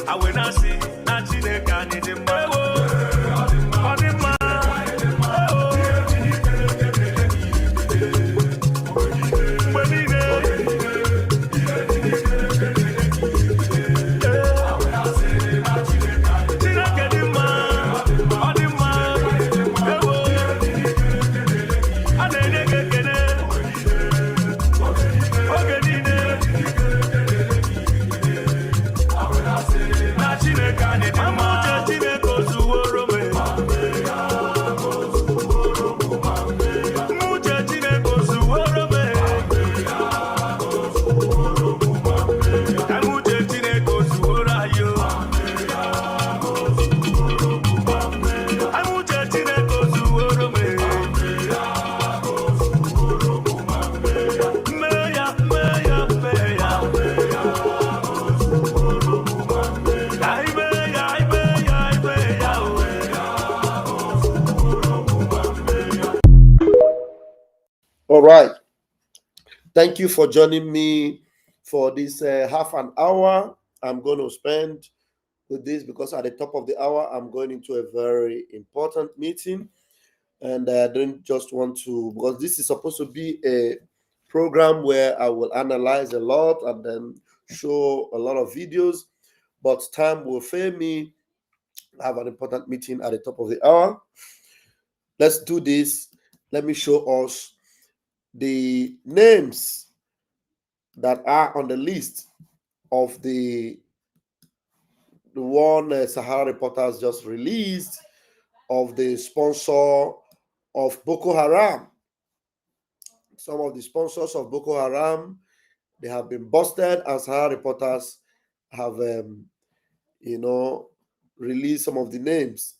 I will not see, not in the can in the All right. Thank you for joining me for this half an hour I'm going to spend with this, because at the top of the hour, I'm going into a very important meeting. And I don't just want to, because this is supposed to be a program where I will analyze a lot and then show a lot of videos, but time will fail me. I have an important meeting at the top of the hour. Let's do this. Let me show us the names that are on the list of the one Sahara reporters just released, of the sponsor of Boko Haram. Some of the sponsors of Boko Haram, they have been busted, and Sahara reporters have, released some of the names.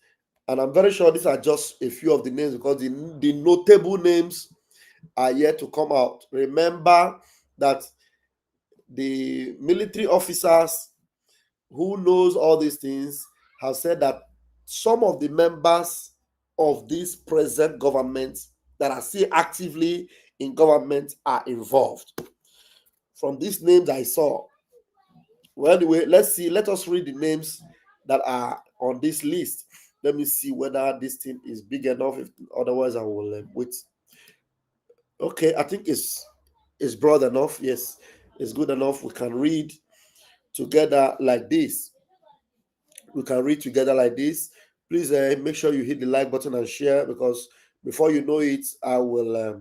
And I'm very sure these are just a few of the names, because the notable names are yet to come out. Remember that the military officers who knows all these things have said that some of the members of this present government that are still actively in government are involved. From these names I saw. Well, anyway, let us read the names that are on this list. Let me see whether this thing is big enough. If otherwise, I will wait. Okay, I think it's broad enough. Yes, it's good enough. We can read together like this. Please make sure you hit the like button and share, because before you know it, I will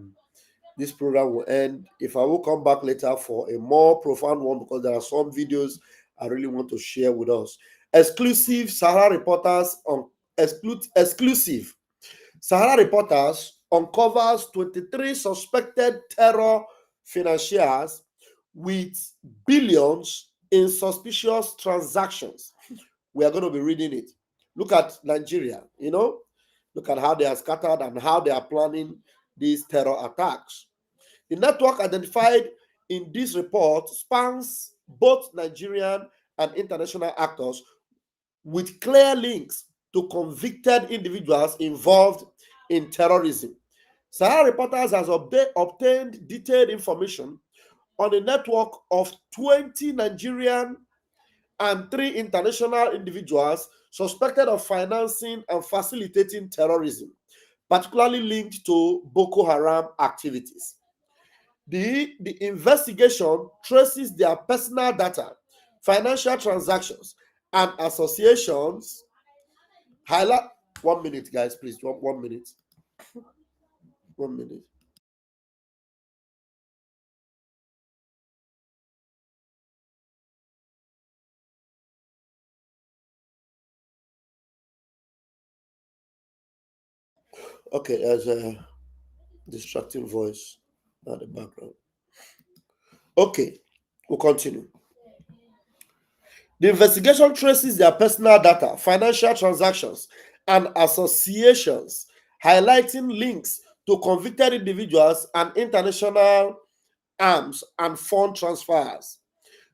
this program will end. If I will come back later for a more profound one, because there are some videos I really want to share with us. Exclusive Sahara reporters on exclusive Sahara reporters uncovers 23 suspected terror financiers with billions in suspicious transactions. We are going to be reading it. Look at Nigeria, look at how they are scattered and how they are planning these terror attacks. The network identified in this report spans both Nigerian and international actors with clear links to convicted individuals involved in terrorism. Sahara reporters has obtained detailed information on a network of 20 Nigerian and 3 international individuals suspected of financing and facilitating terrorism, particularly linked to Boko Haram activities. The investigation traces their personal data, financial transactions, and associations. Highlight 1 minute, guys, please. 1 minute. 1 minute. Okay, there's a distracting voice at the background. Okay, we'll continue. The investigation traces their personal data, financial transactions, and associations, highlighting links to convicted individuals and international arms and fund transfers.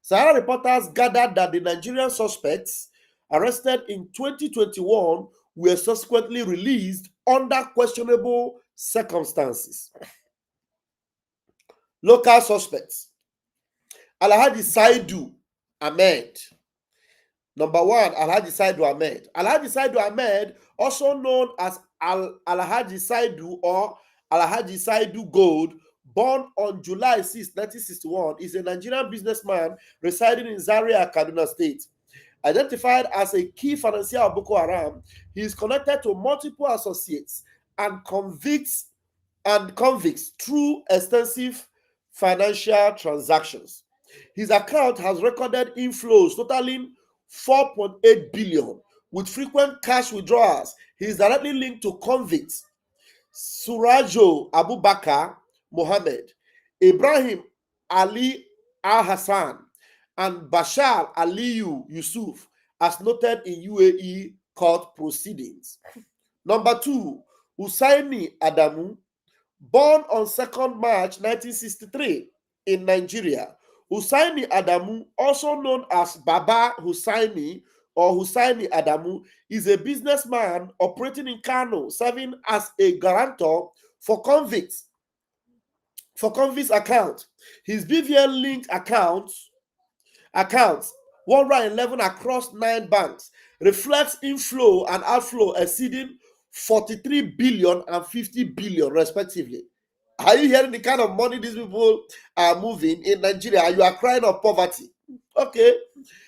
Sahara reporters gathered that the Nigerian suspects arrested in 2021 were subsequently released under questionable circumstances. Local suspects: Alhaji Saidu Ahmed, Number one, Alhaji Saidu Ahmed. Alhaji Saidu Ahmed, also known as Alhaji Saidu or Alhaji Saidu Gold, born on July 6, 1961, is a Nigerian businessman residing in Zaria, Kaduna State. Identified as a key financier of Boko Haram, he is connected to multiple associates and convicts through extensive financial transactions. His account has recorded inflows totaling 4.8 billion with frequent cash withdrawals. He is directly linked to convicts Surajo Abubakar Mohammed, Ibrahim Ali Al Hassan, and Bashar Aliyu Yusuf, as noted in UAE court proceedings. Number two, Usaini Adamu, born on 2nd March 1963 in Nigeria. Usaini Adamu, also known as Baba Hussaini or Hussaini Adamu, is a businessman operating in Kano, serving as a guarantor for convicts account. His BVN linked accounts 111 across 9 banks reflects inflow and outflow exceeding 43 billion and 50 billion respectively. Are you hearing the kind of money these people are moving in Nigeria? You are crying of poverty. Okay.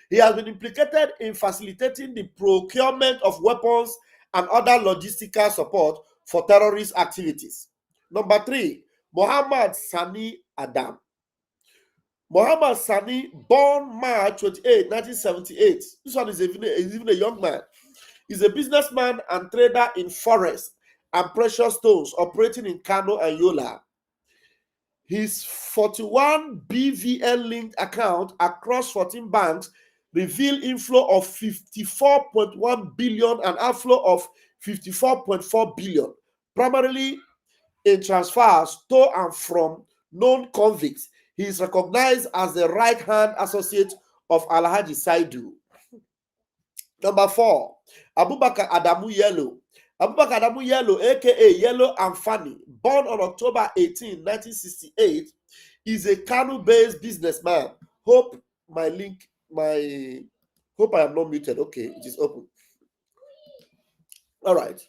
He has been implicated in facilitating the procurement of weapons and other logistical support for terrorist activities. Number three, Muhammad Sani Adam. Muhammad Sani, born March 28, 1978. This one is even a young man. He's a businessman and trader in forest and precious stones operating in Kano and Yola. His 41 BVN linked account across 14 banks reveal inflow of 54.1 billion and outflow of 54.4 billion, primarily in transfers to and from known convicts. He is recognized as the right-hand associate of Alhaji Saidu. Number four, Abubakar Adamu Yellow. Abubakar Adamu Yellow, aka Yellow Amfani, born on October 18, 1968, is a Kano-based businessman. Hope I am not muted. Okay, it is open. All right.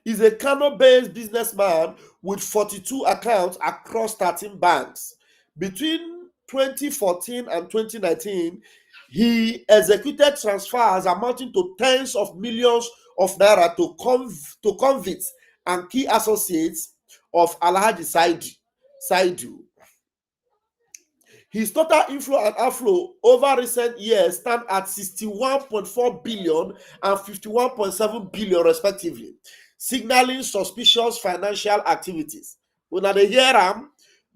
He's a Kano-based businessman with 42 accounts across 13 banks. Between 2014 and 2019, he executed transfers amounting to tens of millions of naira to convicts and key associates of Alhaji Saidu. His total inflow and outflow over recent years stand at 61.4 billion and 51.7 billion respectively, signaling suspicious financial activities. Una dey hear am,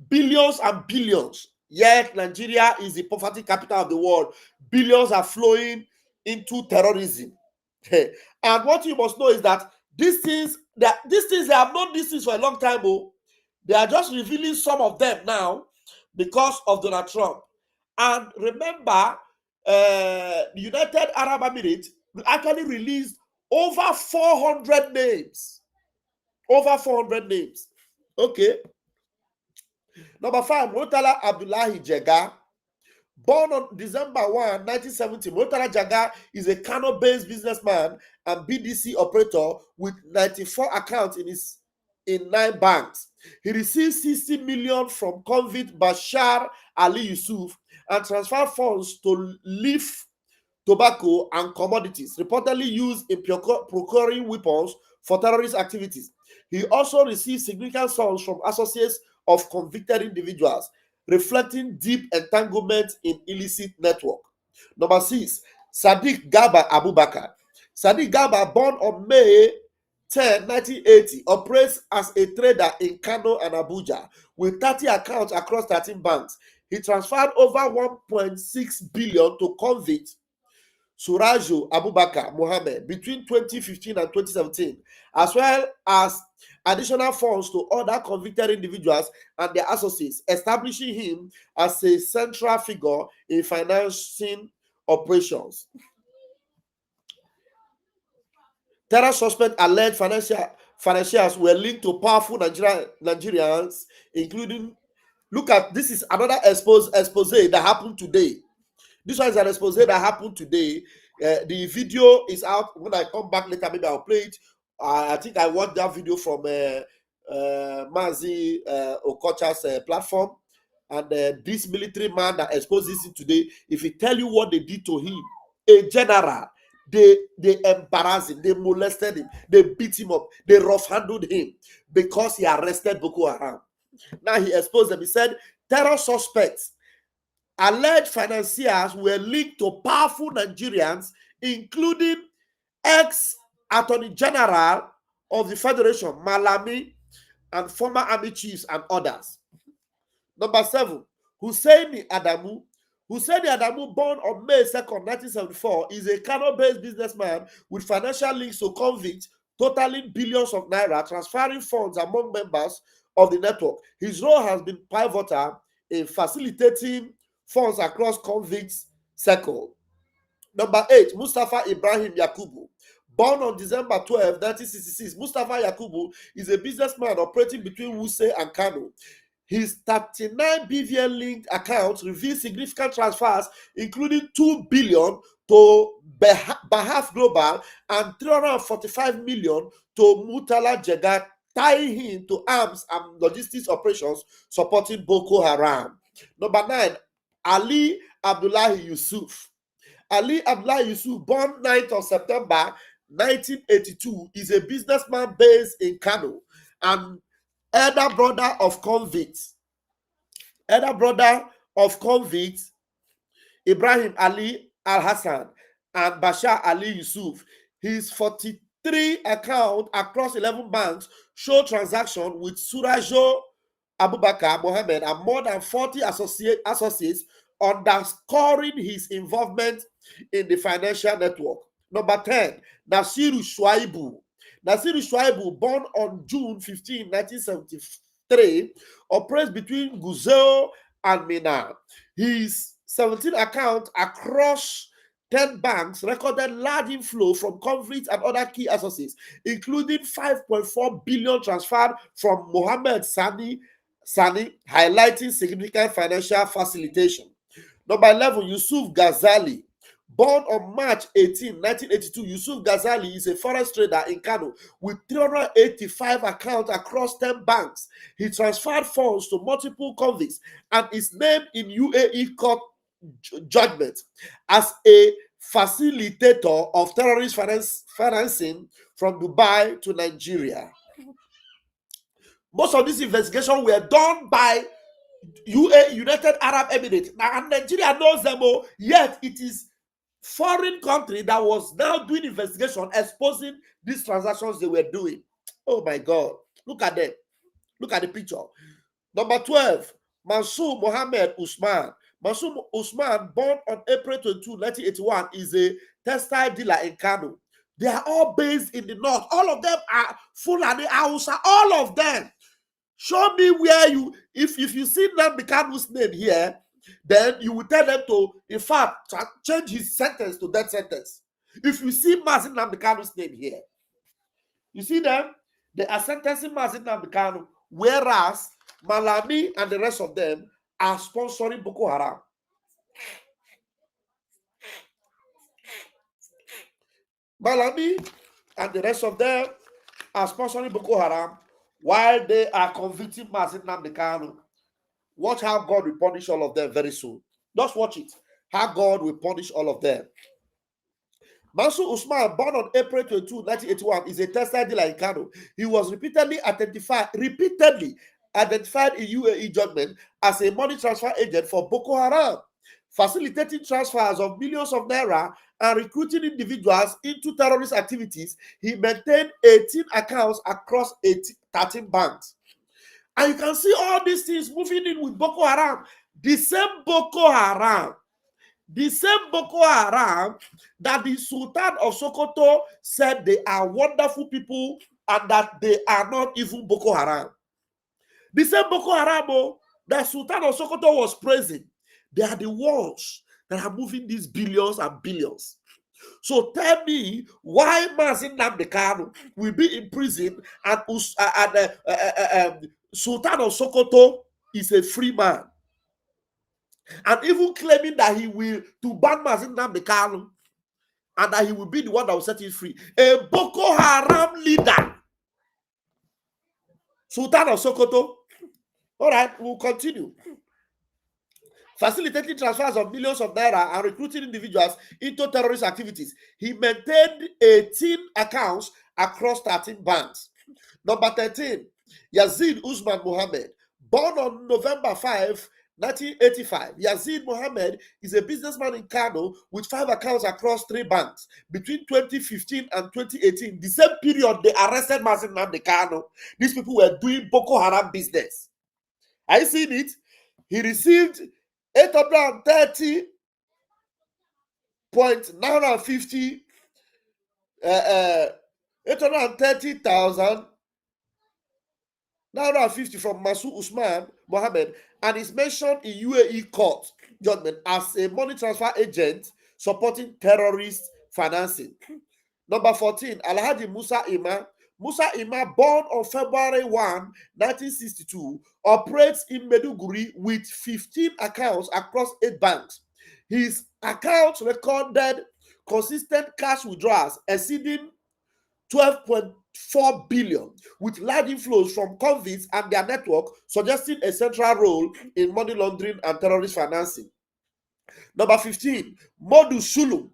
billions and billions. Yet Nigeria is the poverty capital of the world. Billions are flowing into terrorism. And what you must know is that these things they have known these things for a long time. Oh, they are just revealing some of them now because of Donald Trump. And remember, the United Arab Emirates actually released over 400 names. Over 400 names. Okay. Number five, Murtala Abdullahi Jega. Born on December 1, 1970, Murtala Jega is a Kano-based businessman and BDC operator with 94 accounts in 9 banks. He received 60 million from convict Bashar Ali Yusuf and transferred funds to leaf, tobacco, and commodities, reportedly used in procuring weapons for terrorist activities. He also received significant sums from associates of convicted individuals, reflecting deep entanglement in illicit network. Number 6, Sadiq Garba Abubakar. Sadiq Garba, born on May 10, 1980, operates as a trader in Kano and Abuja with 30 accounts across 13 banks. He transferred over 1.6 billion to convict Surajo Abubakar Mohammed between 2015 and 2017, as well as additional funds to other convicted individuals and their associates, establishing him as a central figure in financing operations. Terror suspect alleged financiers were linked to powerful Nigerians, including, look at, this is another expose that happened today. This one is an expose that happened today. The video is out. When I come back later, maybe I'll play it. I think I watched that video from Mazi Okocha's platform. And this military man that exposes him today, if he tell you what they did to him, a general, they embarrassed him, they molested him, they beat him up, they rough handled him because he arrested Boko Haram. Now he exposed them. He said terror suspects, alleged financiers were linked to powerful Nigerians, including ex-Attorney General of the Federation, Malami, and former army chiefs and others. Number 7, Hussaini Adamu. Hussaini Adamu, born on May 2nd, 1974, is a Kano-based businessman with financial links to convicts, totaling billions of naira, transferring funds among members of the network. His role has been pivotal in facilitating funds across convicts' circle. Number 8, Mustafa Ibrahim Yakubu. Born on December 12, 1966, Mustafa Yakubu is a businessman operating between Wuse and Kano. His 39 BVN linked accounts reveal significant transfers, including 2 billion to Bahaf Global and 345 million to Mutala Jegat, tying him to arms and logistics operations supporting Boko Haram. Number 9, Ali Abdullahi Yusuf. Ali Abdullahi Yusuf, born 9th of September 1982, is a businessman based in Kano and elder brother of convicts Ibrahim Ali Al-Hassan and Bashar Ali Yusuf. His 43 accounts across 11 banks show transactions with Surajo Abubakar Mohammed and more than 40 associates, underscoring his involvement in the financial network. Number 10, Nasiru Shuaibu. Nasiru Shuaibu, born on June 15, 1973, operates between Guzeo and Mina. His 17 accounts across 10 banks recorded large inflow from convicts and other key associates, including 5.4 billion transferred from Mohammed Sani, highlighting significant financial facilitation. Number 11, Yusuf Ghazali. Born on March 18, 1982, Yusuf Ghazali is a forex trader in Kano with 385 accounts across 10 banks. He transferred funds to multiple convicts and is named in UAE court judgment as a facilitator of terrorist financing from Dubai to Nigeria. Most of these investigations were done by UAE, United Arab Emirates. Now, Nigeria knows them all, yet it is foreign country that was now doing investigation, exposing these transactions they were doing. Oh my God. Look at them. Look at the picture. Number 12, Mansour Mohammed Usman. Mansour Usman, born on April 22, 1981, is a textile dealer in Kano. They are all based in the north. All of them are Fulani Hausa. All of them. Show me where you, if you see Nnamdi Kanu's name here, then you will tell them to, in fact, change his sentence to death sentence. If you see Mazin Nnamdi Kanu's name here, you see them, they are sentencing Mazin Nnamdi Kanu, whereas Malami and the rest of them are sponsoring Boko Haram. Malami and the rest of them are sponsoring Boko Haram while they are convicting Mazin Nnamdi Kanu. Watch how God will punish all of them very soon. Just watch it. How God will punish all of them. Mansour Usman, born on April 22, 1981, is a textile dealer in Kano. He was repeatedly identified in UAE judgment as a money transfer agent for Boko Haram, facilitating transfers of millions of naira and recruiting individuals into terrorist activities. He maintained 18 accounts across 13 banks. And you can see all these things moving in with Boko Haram. The same Boko Haram that the Sultan of Sokoto said they are wonderful people and that they are not even Boko Haram. The same Boko Haram that Sultan of Sokoto was praising, they are the ones that are moving these billions and billions. So tell me why Mazin Nnamdi Kanu will be in prison and Sultan of Sokoto is a free man, and even claiming that he will to ban Mazin Nnamdi Kanu and that he will be the one that will set him free. A Boko Haram leader, Sultan of Sokoto. All right, we'll continue. Facilitating transfers of millions of naira and recruiting individuals into terrorist activities. He maintained 18 accounts across 13 banks. Number 13, Yazid Usman Mohammed. Born on November 5, 1985, Yazid Mohammed is a businessman in Kano with 5 accounts across 3 banks. Between 2015 and 2018, the same period they arrested Mazin Nnamdi Kano, these people were doing Boko Haram business. Are you seeing it? He received 830,950 830,000 950 from Masu Usman Mohammed, and is mentioned in UAE court judgment as a money transfer agent supporting terrorist financing. Number 14, Alhaji Musa Ima. Musa Ima, born on February 1, 1962, operates in Meduguri with 15 accounts across 8 banks. His accounts recorded consistent cash withdrawals exceeding 12.4 billion, with large inflows from convicts and their network, suggesting a central role in money laundering and terrorist financing. Number 15, Modu Sulum.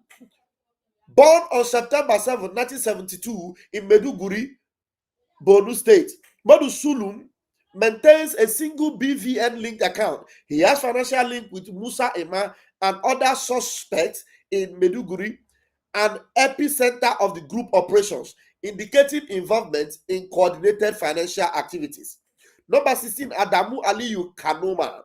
Born on September 7, 1972 in Meduguri, Borno State, Modu Sulum maintains a single BVN-linked account. He has financial link with Musa Ima and other suspects in Meduguri, an epicenter of the group operations, indicating involvement in coordinated financial activities. Number 16, Adamu Aliyu Kanoma,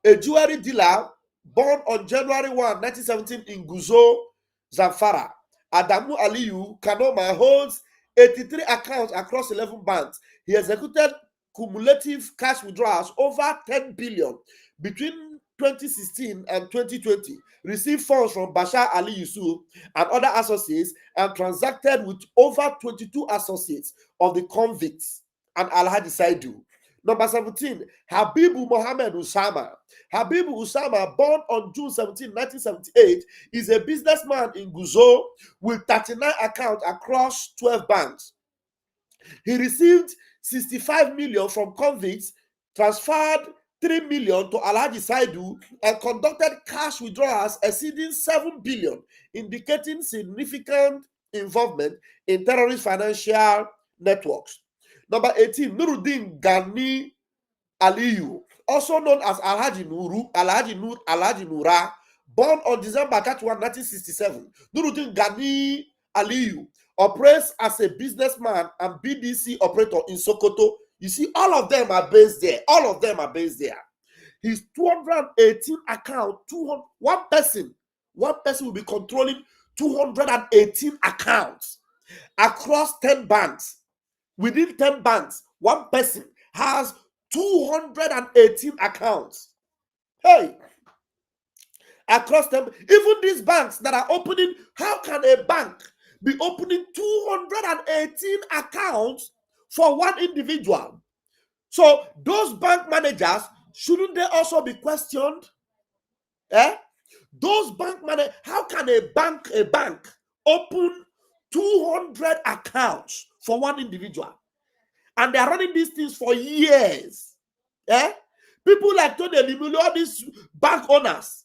a jewelry dealer born on January 1, 1917 in Guzo, Zamfara. Adamu Aliyu Kanoma holds 83 accounts across 11 banks. He executed cumulative cash withdrawals over 10 billion between 2016 and 2020, received funds from Bashar Ali Yusuf and other associates, and transacted with over 22 associates of the convicts and Alhaji Saidu. Number 17, Habibu Mohammed Usama. Habibu Usama, born on June 17, 1978, is a businessman in Guzo with 39 accounts across 12 banks. He received 65 million from convicts, transferred 3 million to Alhaji Saidu, and conducted cash withdrawals exceeding 7 billion, indicating significant involvement in terrorist financial networks. Number 18, Nuruddin Gani Aliyu, also known as Alhaji Nura, born on December 31, 1967. Nuruddin Gani Aliyu operates as a businessman and BDC operator in Sokoto. You see, all of them are based there. All of them are based there. His 218 account, one person will be controlling 218 accounts across 10 banks. Within 10 banks, one person has 218 accounts. Hey, across them, even these banks that are opening, how can a bank be opening 218 accounts for one individual? So those bank managers, shouldn't they also be questioned? Those bank managers, how can a bank open 200 accounts for one individual? And they are running these things for years. People like Tony Limulu, all these bank owners.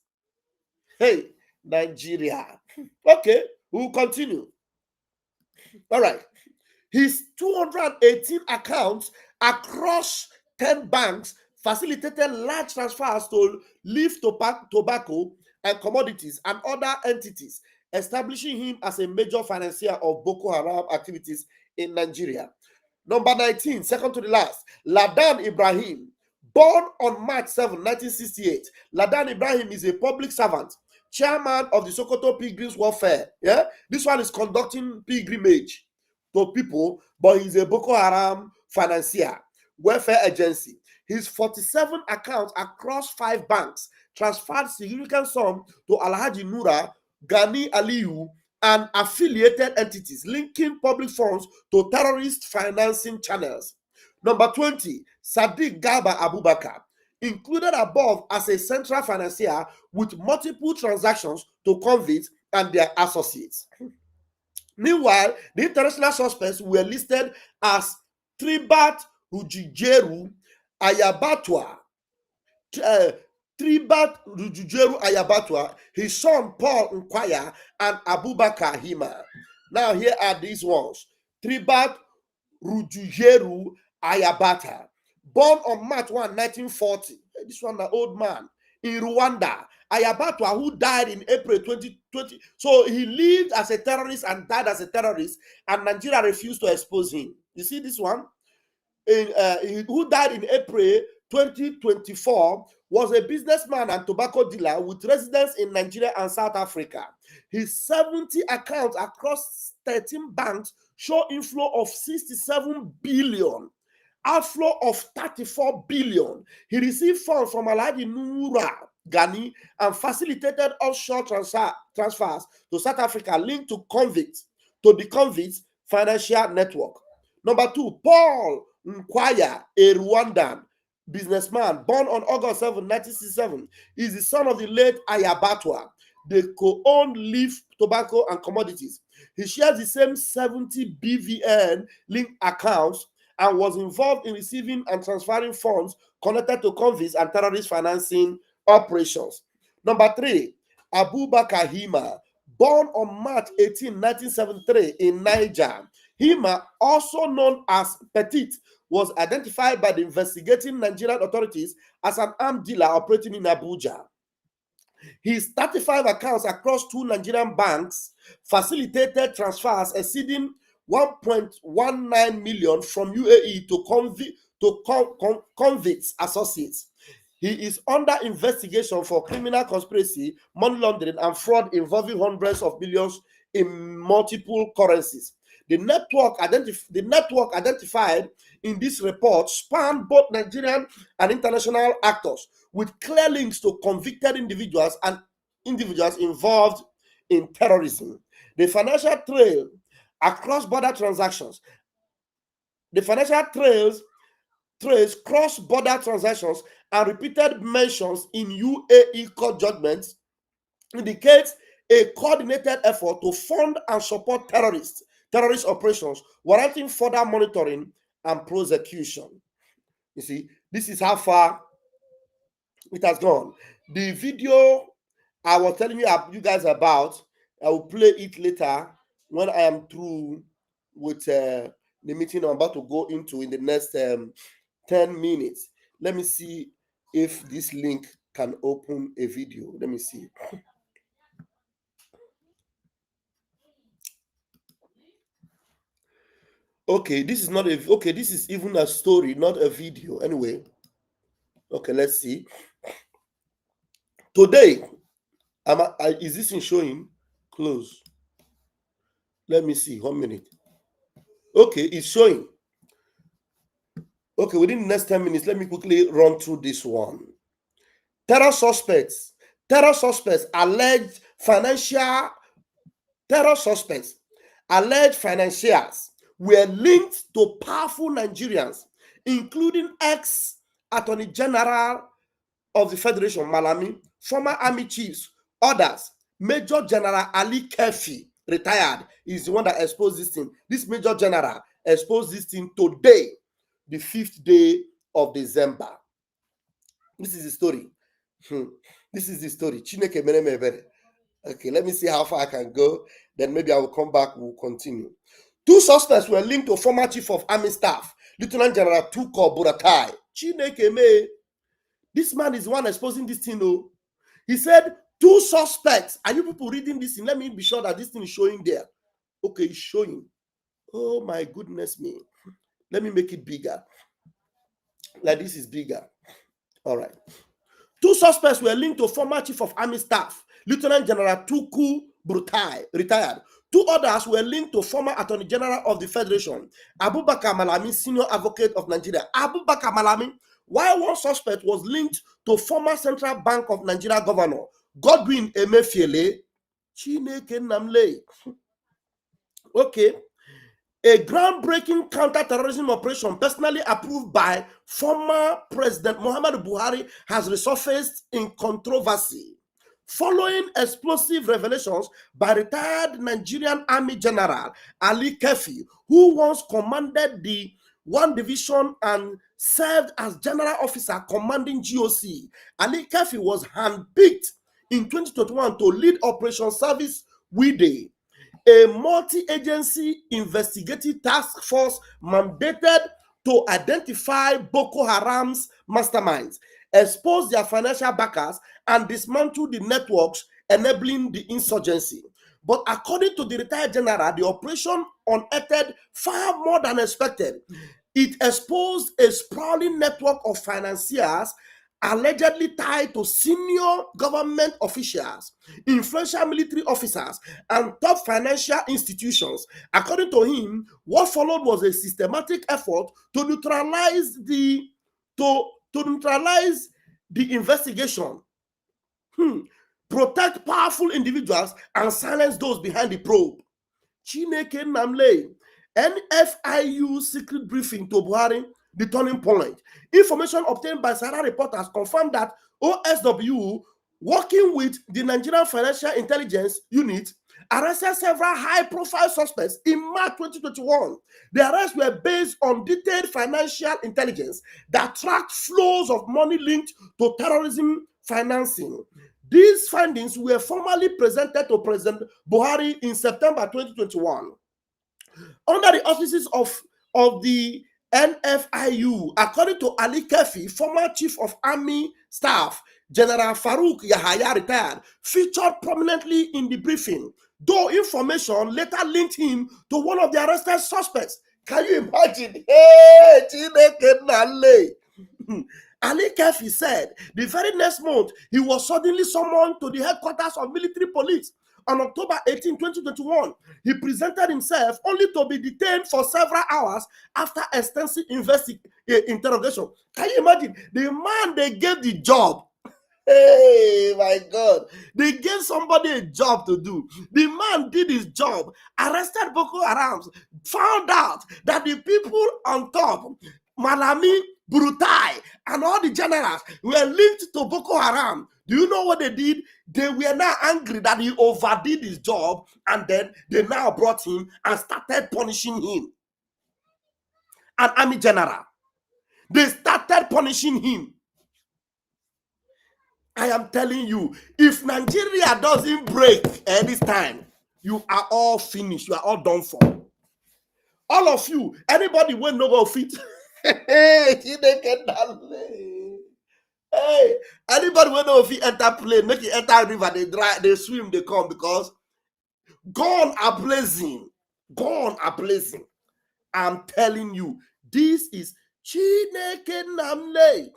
Hey, Nigeria. Okay, we'll continue. All right. His 218 accounts across 10 banks facilitated large transfers to leaf tobacco and commodities and other entities, establishing him as a major financier of Boko Haram activities in Nigeria. Number 19, second to the last, Ladan Ibrahim, born on March 7, 1968. Ladan Ibrahim is a public servant, chairman of the Sokoto Pilgrims Welfare. This one is conducting pilgrimage to people, but he's a Boko Haram financier, welfare agency. His 47 accounts across 5 banks transferred significant sum to Alhaji Nura, Gani Aliyu, and affiliated entities linking public funds to terrorist financing channels. Number 20, Sadiq Garba Abubakar, included above as a central financier with multiple transactions to convicts and their associates. Meanwhile, the international suspects were listed as Tribat Rujujeru Ayabatwa, Tribat Rujujeru Ayabatwa, his son Paul Nkwaya, and Abubakar Hima. Now here are these ones. Tribat Rujujeru Ayabata, born on March 1, 1940. This one, an old man in Rwanda. Ayabatwa, who died in April 2020. So he lived as a terrorist and died as a terrorist, and Nigeria refused to expose him. You see this one? Who died in April 2024, was a businessman and tobacco dealer with residence in Nigeria and South Africa. His 70 accounts across 13 banks show inflow of 67 billion, outflow of 34 billion. He received funds from Alhaji Nura Gani and facilitated offshore transfers to South Africa linked to the convicts financial network. Number 2, Paul Nkwaya, a Rwandan businessman born on August 7, 1967, is the son of the late Ayabatwa. They co-own leaf, tobacco, and commodities. He shares the same 70 BVN linked accounts and was involved in receiving and transferring funds connected to convicts and terrorist financing operations. Number 3, Abubakar Hima, born on March 18, 1973 in Niger. Hima, also known as Petit, was identified by the investigating Nigerian authorities as an armed dealer operating in Abuja. His 35 accounts across 2 Nigerian banks facilitated transfers exceeding 1.19 million from UAE to convicts associates. He is under investigation for criminal conspiracy, money laundering, and fraud involving hundreds of millions in multiple currencies. The network identified in this report spanned both Nigerian and international actors, with clear links to convicted individuals and individuals involved in terrorism. The financial trail across border transactions, the financial trails cross-border transactions and repeated mentions in UAE court judgments indicates a coordinated effort to fund and support terrorist operations, warranting further monitoring and prosecution. You see, this is how far it has gone. The video I was telling you guys about, I will play it later when I am through with the meeting I'm about to go into in the next 10 minutes. Let me see if this link can open a video. Let me see. Okay, this is not this is even a story, not a video. Anyway, okay, let's see. Today, is this in showing? Close. Let me see. 1 minute. Okay, it's showing. Okay, within the next 10 minutes, let me quickly run through this one. Terror suspects, alleged financiers were linked to powerful Nigerians, including ex-Attorney General of the Federation, Malami, former army chiefs, others. Major General Ali Kefi, retired, is the one that exposed this thing. This Major General exposed this thing today, the 5th day of December. This is the story. This is the story. Chineke mere me ebere. Okay, let me see how far I can go. Then maybe I will come back. We'll continue. 2 suspects were linked to former Chief of Army Staff, Lieutenant General Tuko Buratai. Chineke me. This man is the one exposing this thing. Oh. He said 2 suspects. Are you people reading this thing? Let me be sure that this thing is showing there. Okay, it's showing. Oh my goodness me. Let me make it bigger. Like this is bigger. All right. 2 suspects were linked to former Chief of Army Staff, Lieutenant General Tuku Brutai, retired. 2 others were linked to former Attorney General of the Federation, Abubakar Malami, Senior Advocate of Nigeria. Abubakar Malami, while 1 suspect was linked to former Central Bank of Nigeria Governor, Godwin Emefiele. Chineke Namle. Okay. A groundbreaking counter-terrorism operation personally approved by former President Muhammadu Buhari has resurfaced in controversy following explosive revelations by retired Nigerian Army General Ali Kefi, who once commanded the 1 Division and served as General Officer commanding GOC. Ali Kefi was handpicked in 2021 to lead Operation Service Wide, a multi-agency investigative task force mandated to identify Boko Haram's masterminds, expose their financial backers, and dismantle the networks enabling the insurgency. But according to the retired general, the operation unearthed far more than expected. It exposed a sprawling network of financiers allegedly tied to senior government officials, influential military officers, and top financial institutions. According to him, what followed was a systematic effort to neutralize the investigation, protect powerful individuals, and silence those behind the probe. Chineke Namle, NFIU secret briefing to Buhari, the turning point. Information obtained by Sahara reporters confirmed that OSW, working with the Nigerian Financial Intelligence Unit, arrested several high-profile suspects in March 2021. The arrests were based on detailed financial intelligence that tracked flows of money linked to terrorism financing. These findings were formally presented to President Buhari in September 2021. Under the auspices of the NFIU, according to Ali Kefi, former Chief of Army Staff, General Farouk Yahaya retired, featured prominently in the briefing, though information later linked him to one of the arrested suspects. Can you imagine? Hey, Ali Kefi said the very next month, he was suddenly summoned to the headquarters of military police. On October 18, 2021, he presented himself only to be detained for several hours after extensive interrogation. Can you imagine? The man they gave the job. Hey, my God. They gave somebody a job to do. The man did his job, arrested Boko Haram, found out that the people on top, Malami, Burutai, and all the generals were linked to Boko Haram. Do you know what they did? They were now angry that he overdid his job, and then they now brought him and started punishing him. An army general. They started punishing him. I am telling you, if Nigeria doesn't break this time, you are all finished. You are all done for. All of you, anybody will no go fit. Hey, anybody will no fit enter plane, make it enter river, they dry, they swim, they come, because gone are blazing. Gone are blazing. I'm telling you, this is Chineke Namle.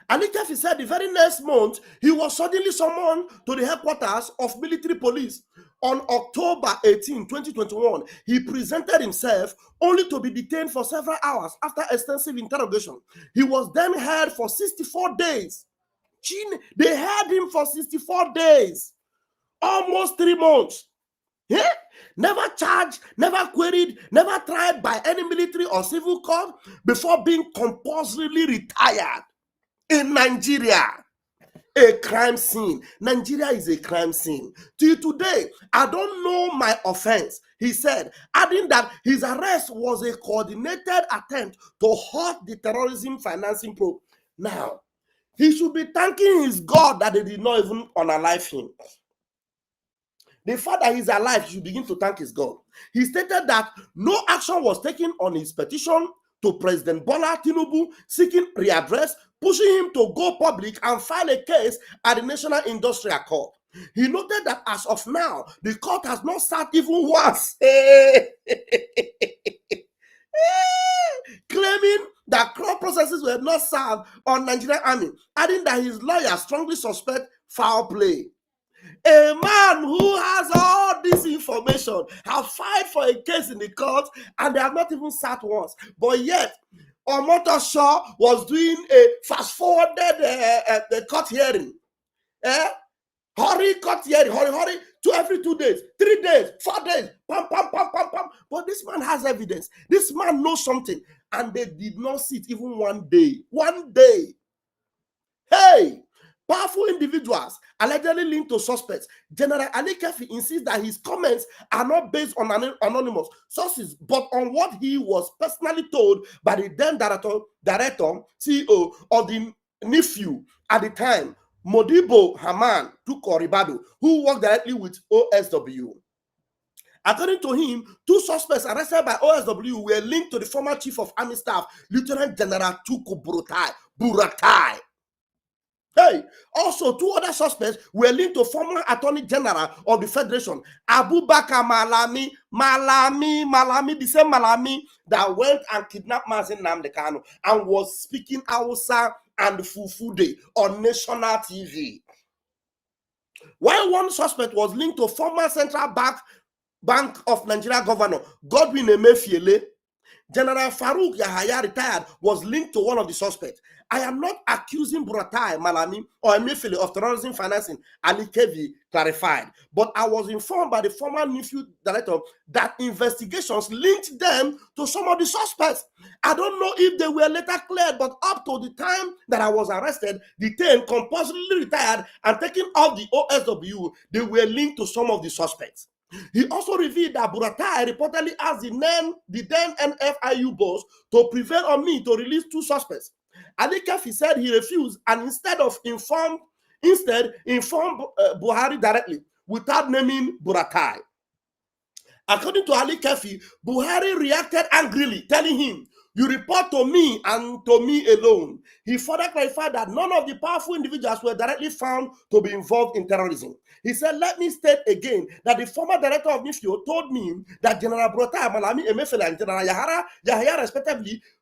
Ali Kefi said the very next month, he was suddenly summoned to the headquarters of military police. On October 18, 2021, he presented himself only to be detained for several hours after extensive interrogation. He was then held for 64 days. They held him for 64 days, almost 3 months. Yeah? Never charged, never queried, never tried by any military or civil court before being compulsorily retired. In Nigeria, a crime scene. Nigeria is a crime scene. Till today, I don't know my offense, he said, adding that his arrest was a coordinated attempt to halt the terrorism financing probe. Now, he should be thanking his God that they did not even unalive him. The fact that he's alive, he should begin to thank his God. He stated that no action was taken on his petition to President Bola Tinubu seeking readdress, pushing him to go public and file a case at the National Industrial Court. He noted that as of now, the court has not sat even once, claiming that court processes were not served on Nigerian Army, adding that his lawyers strongly suspect foul play. A man who has all this information have filed for a case in the court and they have not even sat once. But yet, Omoto Shaw was doing a fast-forwarded court hearing. Hurry court hearing, hurry, every 2 days, 3 days, 4 days, pam, pam, pam, pam, pam. But this man has evidence. This man knows something. And they did not sit even 1 day. 1 day. Hey! Powerful individuals allegedly linked to suspects. General Ali Kefi insists that his comments are not based on anonymous sources, but on what he was personally told by the then director, CEO of the nephew at the time, Modibo Haman Tukoribado, who worked directly with OSW. According to him, 2 suspects arrested by OSW were linked to the former chief of army staff, Lieutenant General Tuku Buratai. Hey, also 2 other suspects were linked to former Attorney General of the Federation, Abubakar Malami, the same Malami that went and kidnapped Mazin Nnamdi Kanu and was speaking Hausa and Fufude on national TV. While 1 suspect was linked to former Central Bank of Nigeria Governor Godwin Emefiele, General Farouk Yahaya, retired, was linked to one of the suspects. I am not accusing Buratai, Malami, or Emefiele of terrorism financing, Ali Kevi clarified. But I was informed by the former nephew director that investigations linked them to some of the suspects. I don't know if they were later cleared, but up to the time that I was arrested, detained, compulsorily retired, and taken off the OSW, they were linked to some of the suspects. He also revealed that Buratai reportedly asked the then NFIU boss to prevail on me to release 2 suspects. Ali Kefi said he refused and instead informed Buhari directly without naming Buratai. According to Ali Kefi, Buhari reacted angrily, telling him, "You report to me and to me alone." He further clarified that none of the powerful individuals were directly found to be involved in terrorism. He said, "Let me state again that the former director of NIFIO told me that General Buratai, Malami, Emefiele, and General Yahaya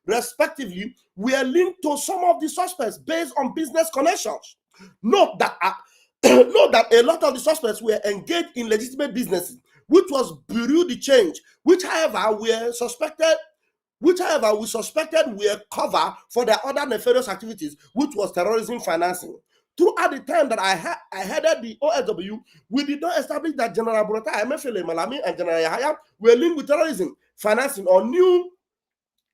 respectively, were linked to some of the suspects based on business connections. Note that a lot of the suspects were engaged in legitimate businesses, which was bureau de change, which however we suspected were cover for their other nefarious activities, which was terrorism financing. Throughout the time that I headed the OSW, we did not establish that General Buratai, Emefiele, Malami, and General Yahaya were linked with terrorism financing or knew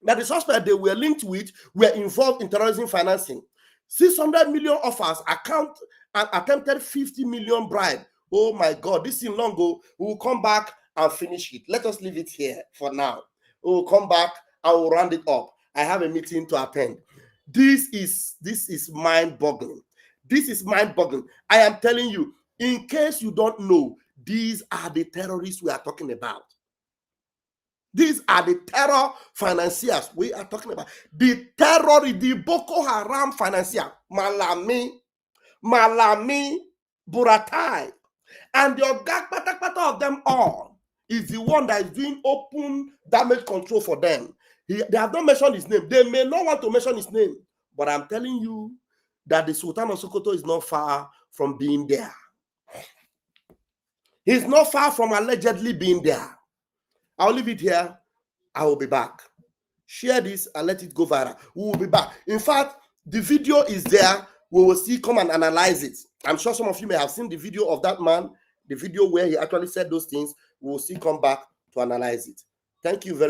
that the suspects they were linked with were involved in terrorism financing. 600 million offers, account and attempted 50 million bribe. Oh my God, this is long ago. We will come back and finish it. Let us leave it here for now. We will come back and we'll round it up. I have a meeting to attend. This is mind-boggling. This is mind-boggling. I am telling you, in case you don't know, these are the terrorists we are talking about. These are the terror financiers we are talking about. The Boko Haram financier, Malami, Buratai, and the Ogak of them all is the one that is doing open damage control for them. They have not mentioned his name. They may not want to mention his name, but I'm telling you that the Sultan of Sokoto is not far from being there. He's not far from allegedly being there. I'll leave it here. I will be back. Share this and let it go viral. We will be back. In fact, the video is there. We will see, come and analyze it. I'm sure some of you may have seen the video of that man, the video where he actually said those things. We will see, come back to analyze it. Thank you very much.